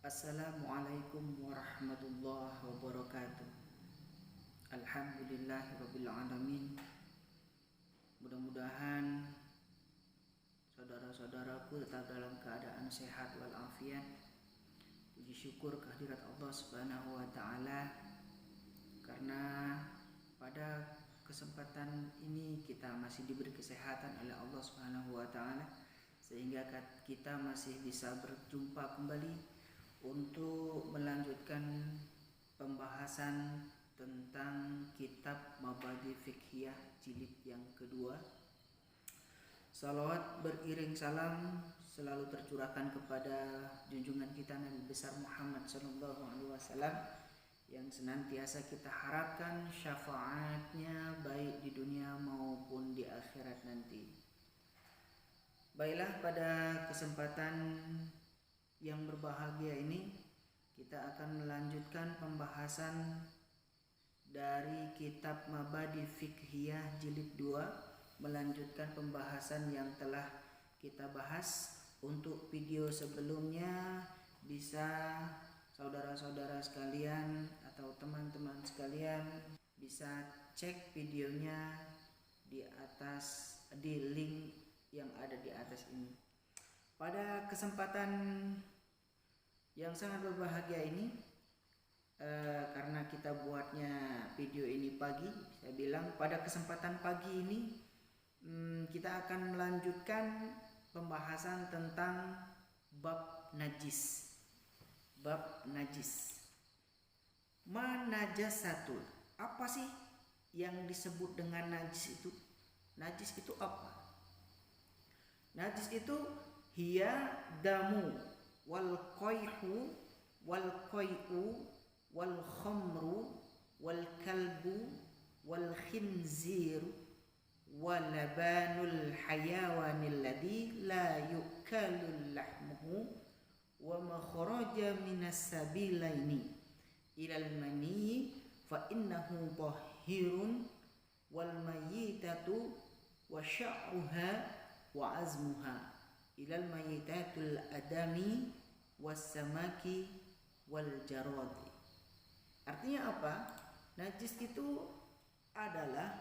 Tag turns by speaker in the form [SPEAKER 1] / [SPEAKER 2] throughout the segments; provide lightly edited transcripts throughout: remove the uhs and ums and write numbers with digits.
[SPEAKER 1] Assalamualaikum warahmatullahi wabarakatuh. Alhamdulillahirabbil alamin. Mudah-mudahan saudara-saudaraku tetap dalam keadaan sehat walafiat. Puji syukur kehadirat Allah Subhanahu wa taala karena pada kesempatan ini kita masih diberi kesehatan oleh Allah Subhanahu wa taala sehingga kita masih bisa berjumpa kembali untuk melanjutkan pembahasan tentang kitab Mabadi Fiqhiyah jilid yang kedua. Salawat beriring salam selalu tercurahkan kepada junjungan kita Nabi besar Muhammad SAW yang senantiasa kita harapkan syafaatnya baik di dunia maupun di akhirat nanti. Baiklah, pada kesempatan yang berbahagia ini kita akan melanjutkan pembahasan dari kitab Mabadi Fiqhiyah jilid 2, melanjutkan pembahasan yang telah kita bahas. Untuk video sebelumnya bisa saudara-saudara sekalian atau teman-teman sekalian bisa cek videonya di link yang ada di atas ini. Pada kesempatan yang sangat berbahagia ini, karena kita buatnya video ini pagi, saya bilang pada kesempatan pagi ini kita akan melanjutkan pembahasan tentang bab najis. Bab najis. Manajasatul. Apa sih yang disebut dengan najis itu? Najis itu apa? Najis itu hiya damu wal qaihu wal qai'u wal khamru wal kalbu wal khinziru wal labanul hayawanil ladhi la yukalul lahmuhu wa ma kharaja minas sabilaini ilal mani fa innahu tahhirun wal mayyitatu wa sya'ruha wa azmuha ilal mayitatul adami wassamaki wal jarodi. Artinya apa? Najis itu adalah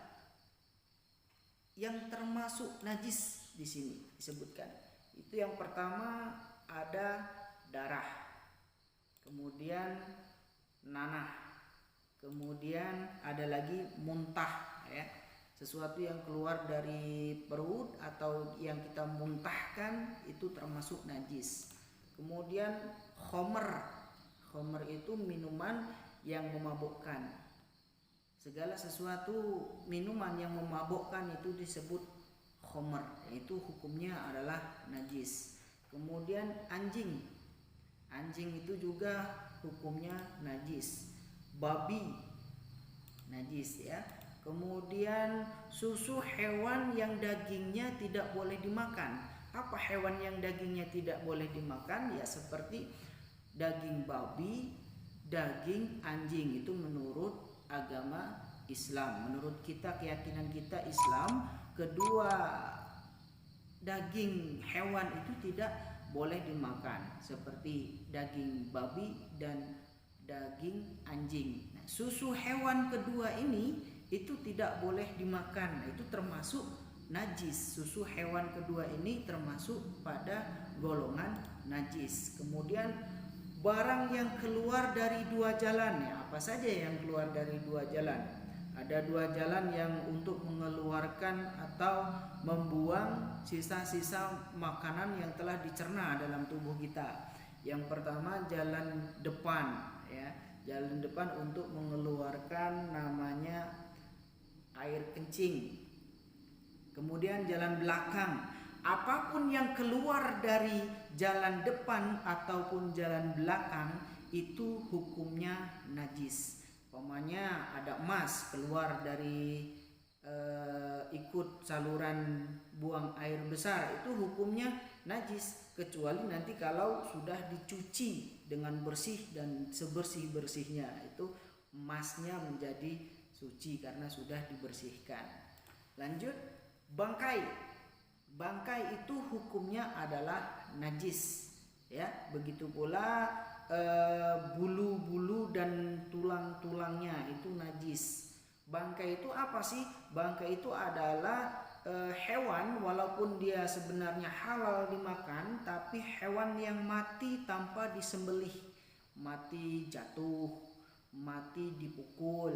[SPEAKER 1] yang termasuk najis di sini disebutkan. Itu yang pertama ada darah, kemudian nanah, kemudian ada lagi muntah, ya. Sesuatu yang keluar dari perut atau yang kita muntahkan itu termasuk najis. Kemudian khomer itu minuman yang memabukkan. Segala sesuatu minuman yang memabukkan itu disebut khomer, yaitu hukumnya adalah najis. Kemudian anjing itu juga hukumnya najis. Babi najis, ya. Kemudian susu hewan yang dagingnya tidak boleh dimakan. Apa hewan yang dagingnya tidak boleh dimakan? Ya seperti daging babi, daging anjing. Itu menurut agama Islam. Menurut kita, keyakinan kita Islam, kedua daging hewan itu tidak boleh dimakan, seperti daging babi dan daging anjing. Nah, susu hewan kedua ini itu tidak boleh dimakan. Itu termasuk najis. Susu hewan kedua ini termasuk pada golongan najis. Kemudian barang yang keluar dari dua jalan, ya, apa saja yang keluar dari dua jalan? Ada dua jalan yang untuk mengeluarkan atau membuang sisa-sisa makanan yang telah dicerna dalam tubuh kita. Yang pertama jalan depan, ya. Jalan depan untuk mengeluarkan namanya air kencing. Kemudian jalan belakang. Apapun yang keluar dari jalan depan ataupun jalan belakang itu hukumnya najis. Umpamanya ada emas keluar dari ikut saluran buang air besar, itu hukumnya najis, kecuali nanti kalau sudah dicuci dengan bersih dan sebersih-bersihnya, itu emasnya menjadi suci karena sudah dibersihkan. Lanjut, bangkai. Bangkai itu hukumnya adalah najis. ya. Begitu pula bulu-bulu dan tulang-tulangnya itu najis. Bangkai itu apa sih? Bangkai itu adalah hewan, walaupun dia sebenarnya halal dimakan, tapi hewan yang mati tanpa disembelih, mati jatuh, mati dipukul,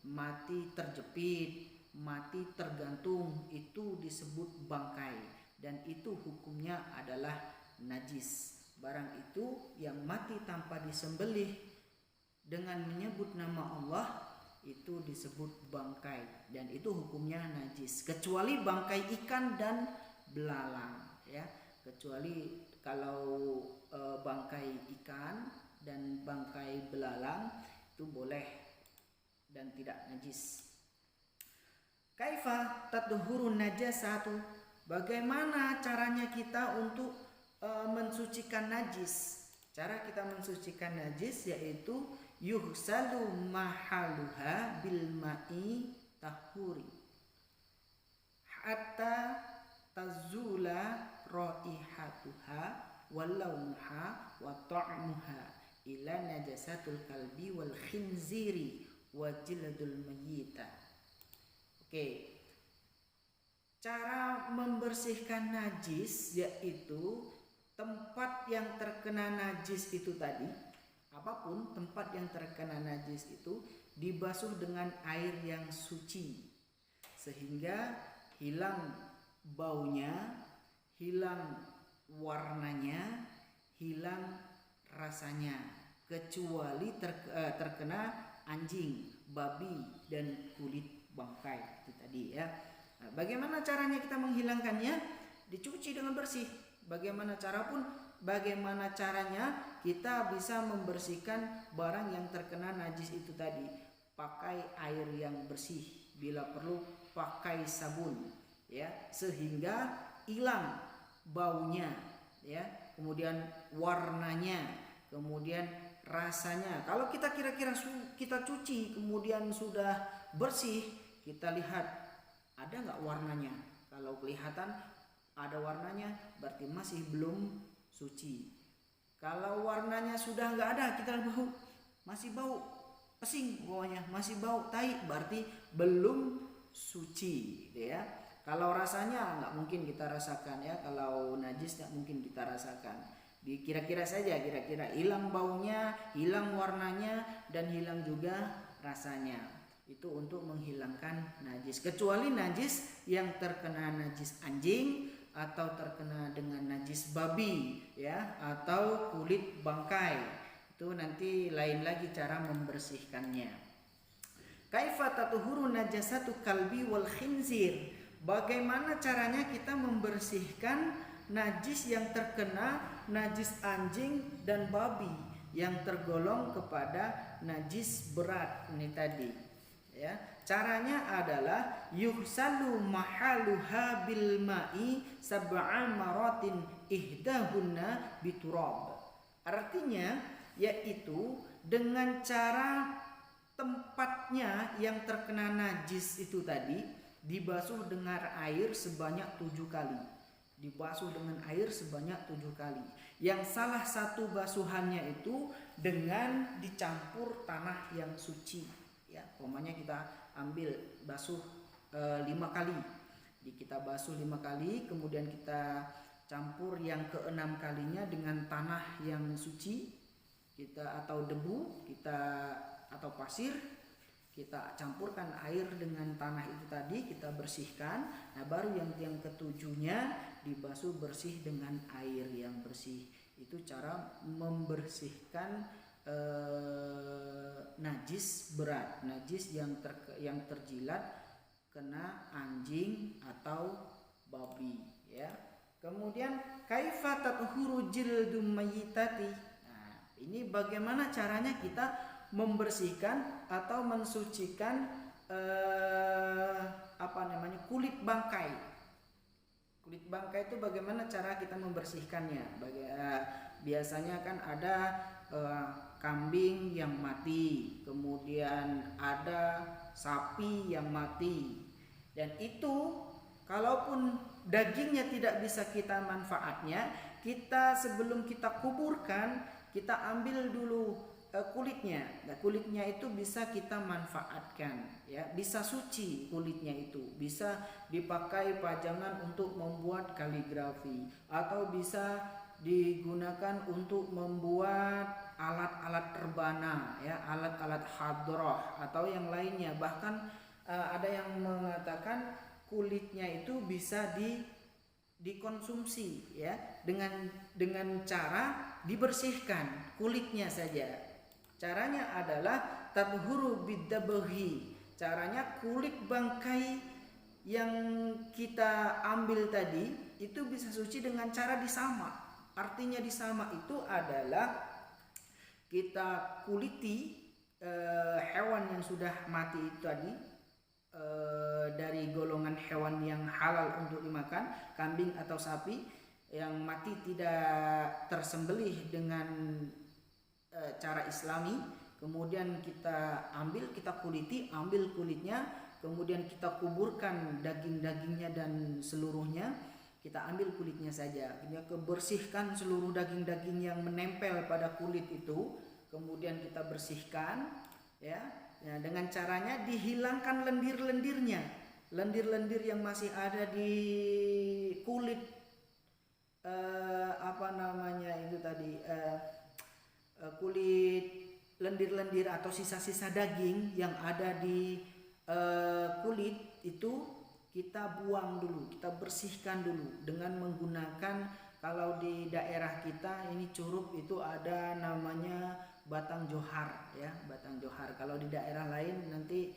[SPEAKER 1] mati terjepit, mati tergantung, itu disebut bangkai, dan itu hukumnya adalah najis. Barang itu yang mati tanpa disembelih dengan menyebut nama Allah itu disebut bangkai, dan itu hukumnya najis, kecuali bangkai ikan dan belalang, ya. Kecuali kalau bangkai ikan dan bangkai belalang itu boleh dan tidak najis. Kaifa tadhurun najasatu? Bagaimana caranya kita untuk mensucikan najis? Cara kita mensucikan najis yaitu yuhsalu mahaluha bil ma'i tahuri hatta tazula raihatuha wa launuha wa ta'muha ila najasatul kalbi wal khinziri wa jildul mayyita. Oke. Cara membersihkan najis yaitu tempat yang terkena najis itu tadi, apapun tempat yang terkena najis itu dibasuh dengan air yang suci sehingga hilang baunya, hilang warnanya, hilang rasanya, kecuali terkena anjing, babi, dan kulit bangkai itu tadi, ya. Nah, bagaimana caranya kita menghilangkannya? Dicuci dengan bersih. Bagaimana caranya kita bisa membersihkan barang yang terkena najis itu tadi? Pakai air yang bersih, bila perlu pakai sabun, ya, sehingga hilang baunya, ya, kemudian warnanya, kemudian rasanya. Kalau kita kita cuci kemudian sudah bersih, kita lihat ada nggak warnanya. Kalau kelihatan ada warnanya, berarti masih belum suci. Kalau warnanya sudah nggak ada, kita masih bau pesing, baunya masih bau tai, berarti belum suci, ya. Kalau rasanya nggak mungkin kita rasakan, ya. Kalau najis nggak mungkin kita rasakan. Kira-kira saja, kira-kira hilang baunya, hilang warnanya, dan hilang juga rasanya. Itu untuk menghilangkan najis, kecuali najis yang terkena najis anjing atau terkena dengan najis babi, ya, atau kulit bangkai. Itu nanti lain lagi cara membersihkannya. Kaifa tatuhuru najasatu kalbi wal khinzir? Bagaimana caranya kita membersihkan najis yang terkena najis anjing dan babi yang tergolong kepada najis berat ini tadi, ya. Caranya adalah yuhsalu mahaluha bil ma'i sab'a maratin ihdahunna biturab. Artinya yaitu dengan cara tempatnya yang terkena najis itu tadi dibasuh dengan air sebanyak 7 kali. Dibasuh dengan air sebanyak 7 kali. Yang salah satu basuhannya itu dengan dicampur tanah yang suci, ya. Umpamanya kita ambil basuh 5 kali. Kita basuh 5 kali, kemudian kita campur yang ke-6 kalinya dengan tanah yang suci, atau debu, atau pasir. Kita campurkan air dengan tanah itu tadi, kita bersihkan. Nah, baru yang ke-7-nya dibasuh bersih dengan air yang bersih. Itu cara membersihkan najis berat, najis yang terjilat kena anjing atau babi, ya. Kemudian kaifa tathuru jildum mayyitati? Nah, ini bagaimana caranya kita membersihkan atau mensucikan kulit bangkai. Kulit bangkai itu bagaimana cara kita membersihkannya? Biasanya kan ada kambing yang mati, kemudian ada sapi yang mati, dan itu kalaupun dagingnya tidak bisa kita kita sebelum kita kuburkan, kita ambil dulu kulitnya. Nah, kulitnya itu bisa kita manfaatkan, ya, bisa suci kulitnya itu, bisa dipakai pajangan untuk membuat kaligrafi, atau bisa digunakan untuk membuat alat-alat terbana, ya, alat-alat hadroh atau yang lainnya. Bahkan ada yang mengatakan kulitnya itu bisa dikonsumsi, ya, dengan cara dibersihkan kulitnya saja. Caranya adalah tadhuru biddabahi. Caranya kulit bangkai yang kita ambil tadi itu bisa suci dengan cara disamak. Artinya disamak itu adalah kita kuliti hewan yang sudah mati itu tadi, dari golongan hewan yang halal untuk dimakan, kambing atau sapi yang mati tidak tersembelih dengan cara islami. Kemudian kita ambil, kita kuliti, ambil kulitnya, kemudian kita kuburkan daging-dagingnya dan seluruhnya. Kita ambil kulitnya saja, kita bersihkan seluruh daging-daging yang menempel pada kulit itu, kemudian kita bersihkan, ya. Nah, dengan caranya dihilangkan lendir-lendirnya, lendir-lendir yang masih ada di kulit, kulit lendir-lendir atau sisa-sisa daging yang ada di kulit itu kita buang dulu, kita bersihkan dulu dengan menggunakan, kalau di daerah kita ini Curup itu ada namanya batang johar, ya, batang johar. Kalau di daerah lain nanti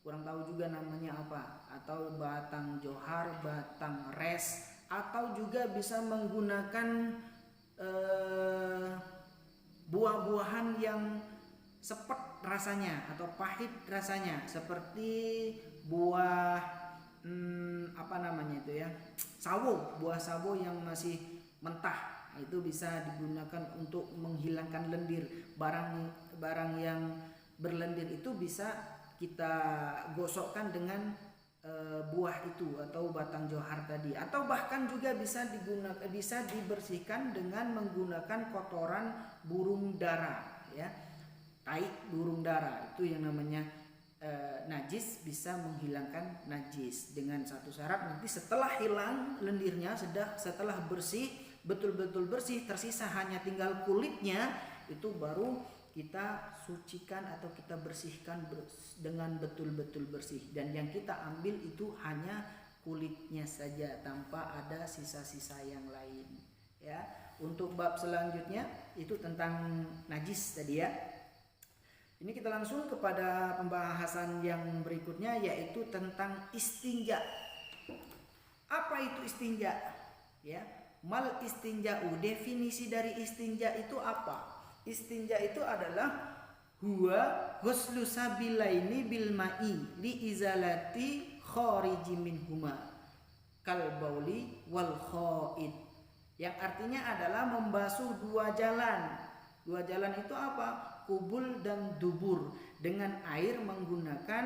[SPEAKER 1] kurang tahu juga namanya apa, atau batang johar, batang res, atau juga bisa menggunakan buah-buahan yang sepet rasanya atau pahit rasanya, seperti buah sawo, buah sawo yang masih mentah, itu bisa digunakan untuk menghilangkan lendir. Barang yang berlendir itu bisa kita gosokkan dengan buah itu atau batang johar tadi, atau bahkan juga bisa dibersihkan dengan menggunakan kotoran burung dara, ya, tai burung dara itu yang namanya najis, bisa menghilangkan najis dengan satu syarat, nanti setelah hilang lendirnya, setelah bersih, betul-betul bersih, tersisa hanya tinggal kulitnya, itu baru kita sucikan atau kita bersihkan dengan betul-betul bersih, dan yang kita ambil itu hanya kulitnya saja tanpa ada sisa-sisa yang lain, ya. Untuk bab selanjutnya itu tentang najis tadi, ya. Ini kita langsung kepada pembahasan yang berikutnya, yaitu tentang istinja. Apa itu istinja? Ya, mal istinja'u, definisi dari istinja itu apa? Istinja itu adalah huwa ghuslu sabilaini bil ma'i li izalati khariji minhuma kal bauli wal khaid. Yang artinya adalah membasuh dua jalan. Dua jalan itu apa? Kubul dan dubur, dengan air menggunakan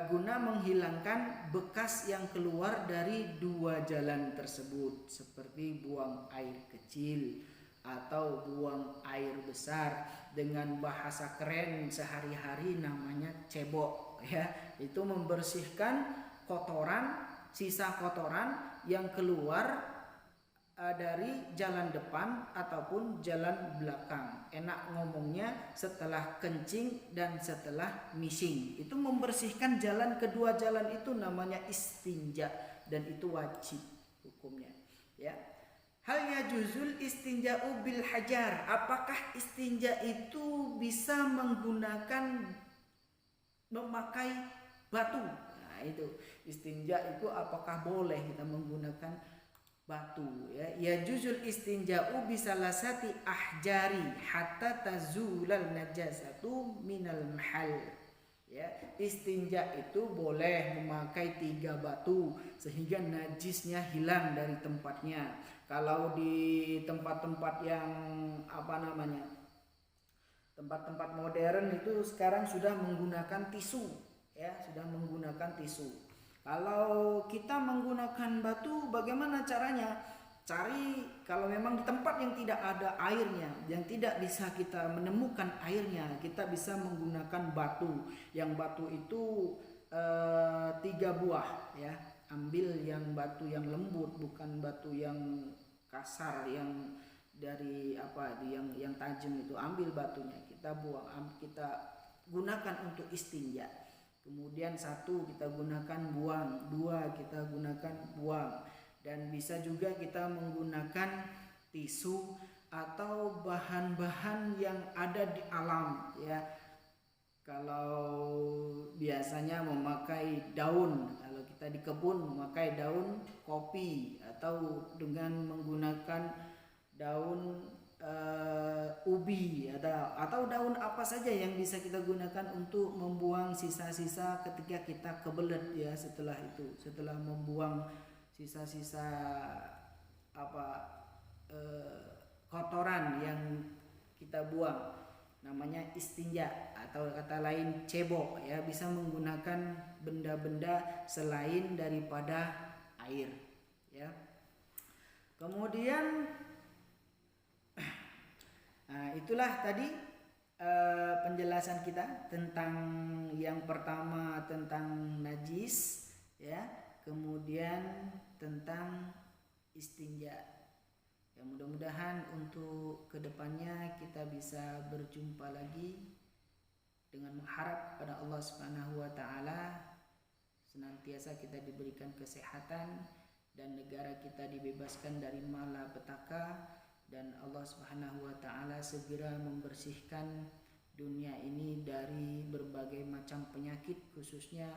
[SPEAKER 1] guna menghilangkan bekas yang keluar dari dua jalan tersebut, seperti buang air kecil atau buang air besar. Dengan bahasa keren sehari-hari namanya cebok, ya. Itu membersihkan kotoran, sisa kotoran yang keluar dari jalan depan ataupun jalan belakang. Enak ngomongnya, setelah kencing dan setelah mising, itu membersihkan jalan, kedua jalan itu namanya istinja, dan itu wajib hukumnya, ya. Hal yajuzul istinja'u bil hajar, apakah istinja itu bisa memakai batu? Nah, itu istinja itu apakah boleh kita menggunakan batu, ya. Yajuzul istinja'u bisalasati ahjari hatta tazulal najasatu minal mahal, ya. Istinja itu boleh memakai 3 batu sehingga najisnya hilang dari tempatnya. Kalau di tempat-tempat yang tempat-tempat modern itu sekarang sudah menggunakan tisu, ya, sudah menggunakan tisu. Kalau kita menggunakan batu, bagaimana caranya? cari kalau memang di tempat yang tidak ada airnya, yang tidak bisa kita menemukan airnya, kita bisa menggunakan batu. Yang batu itu 3 buah ya. Ambil yang batu yang lembut, bukan batu yang kasar, yang dari yang tajam itu. Ambil batunya, kita buang, kita gunakan untuk istinja. Kemudian 1 kita gunakan buang, 2 kita gunakan buang. Dan bisa juga kita menggunakan tisu atau bahan-bahan yang ada di alam ya. Kalau biasanya memakai daun, kalau kita di kebun memakai daun kopi, atau dengan menggunakan daun ubi atau daun apa saja yang bisa kita gunakan untuk membuang sisa-sisa ketika kita kebelet ya. Setelah membuang sisa-sisa kotoran yang kita buang, namanya istinja, atau kata lain cebok ya. Bisa menggunakan benda-benda selain daripada air ya. Kemudian itulah tadi penjelasan kita tentang yang pertama, tentang najis ya, kemudian tentang istinja. Ya, mudah-mudahan untuk kedepannya kita bisa berjumpa lagi, dengan mengharap pada Allah Subhanahu wa taala senantiasa kita diberikan kesehatan dan negara kita dibebaskan dari malapetaka, dan Allah Subhanahu wa taala segera membersihkan dunia ini dari berbagai macam penyakit, khususnya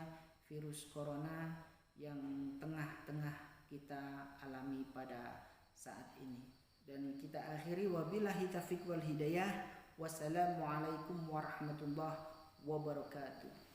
[SPEAKER 1] virus corona yang tengah-tengah kita alami pada saat ini. Dan kita akhiri wabillahi taufiq wal hidayah. Wassalamualaikum warahmatullahi wabarakatuh.